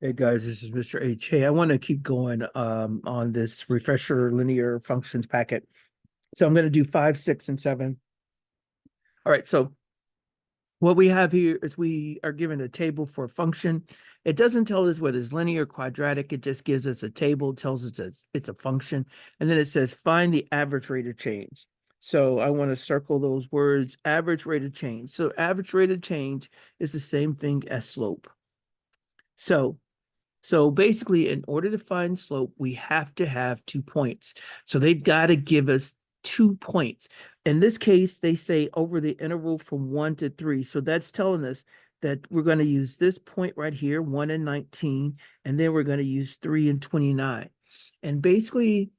Hey guys, this is Mr. H. Hey, I want to keep going on this refresher linear functions packet. So I'm going to do 5, 6, and 7. All right, so what we have here is we are given a table for a function. It doesn't tell us whether it's linear or quadratic. It just gives us a table, tells us it's a function. And then it says find the average rate of change. So I want to circle those words, average rate of change. So average rate of change is the same thing as slope. So basically, in order to find slope, we have to have 2 points. So they've got to give us 2 points. In this case, they say over the interval from 1 to 3. So that's telling us that we're going to use this point right here, 1 and 19, and then we're going to use 3 and 29. And basically,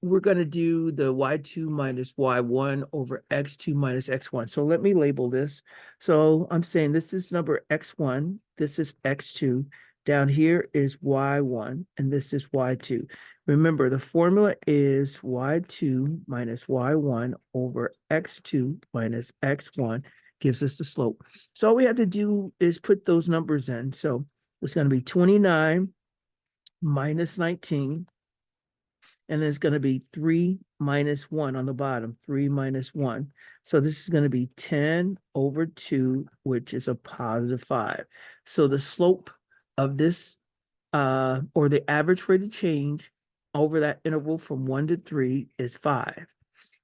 we're going to do the y2 minus y1 over x2 minus x1. So let me label this. So I'm saying this is number x1, this is x2. Down here is y1, and this is y2. Remember, the formula is y2 minus y1 over x2 minus x1 gives us the slope. So all we have to do is put those numbers in. So it's going to be 29 minus 19, and there's going to be 3 minus 1 on the bottom, 3 minus 1. So this is going to be 10 over 2, which is a positive 5. So the slope of this, or the average rate of change over that interval from 1 to 3 is 5.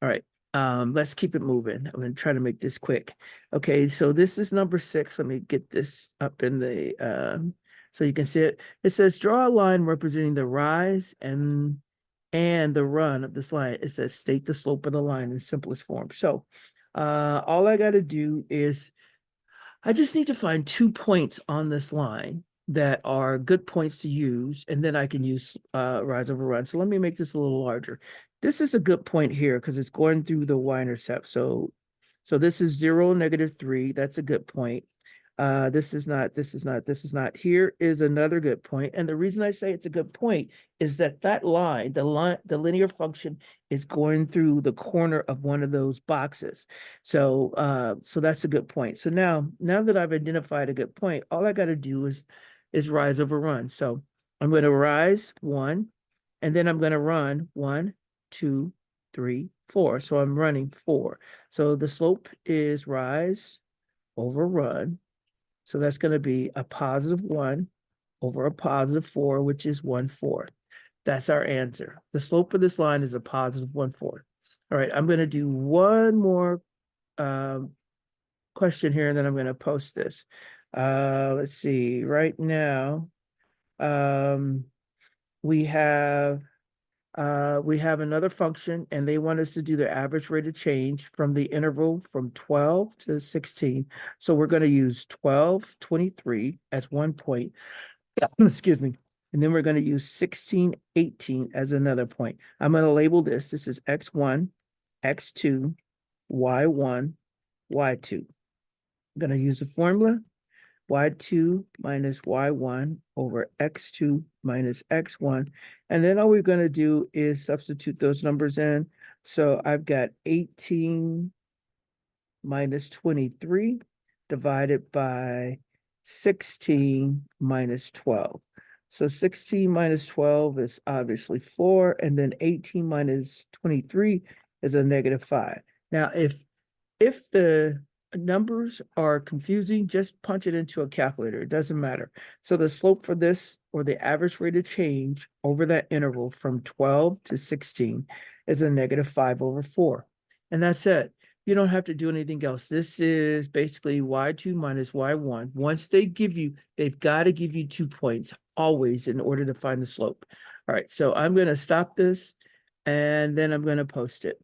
All right, let's keep it moving. I'm going to try to make this quick. Okay, so this is number 6. Let me get this up in the, so you can see it. It says draw a line representing the rise and the run of this line. It says state the slope of the line in simplest form. So all I got to do is I just need to find 2 points on this line that are good points to use, and then I can use rise over run. So let me make this a little larger. This is a good point here because it's going through the y-intercept. So this is 0, -3. That's a good point. This is not, this is not, this is not. Here is another good point. And the reason I say it's a good point is that the linear function is going through the corner of one of those boxes. So that's a good point. So now that I've identified a good point, all I got to do is rise over run. So I'm going to rise 1, and then I'm going to run 1, 2, 3, 4. So I'm running 4. So the slope is rise over run. So that's going to be a positive 1 over a positive 4, which is 1/4. That's our answer. The slope of this line is a positive 1/4. All right, I'm going to do one more question here, and then I'm going to post this. Let's see. Right now, we have another function, and they want us to do the average rate of change from the interval from 12 to 16. So we're going to use 12, 23 as 1 point. Excuse me. And then we're going to use 16, 18 as another point. I'm going to label this. This is x1, x2, y1, y2. I'm going to use the formula y2 minus y1 over x2 minus x1. And then all we're going to do is substitute those numbers in. So I've got 18 minus 23 divided by 16 minus 12. So 16 minus 12 is obviously 4, and then 18 minus 23 is a -5. Now, if the numbers are confusing, just punch it into a calculator. It doesn't matter. So the slope for this, or the average rate of change over that interval from 12 to 16, is a -5/4. And that's it. You don't have to do anything else. This is basically y2 minus y1. Once they've got to give you 2 points always in order to find the slope. All right, so I'm going to stop this, and then I'm going to post it.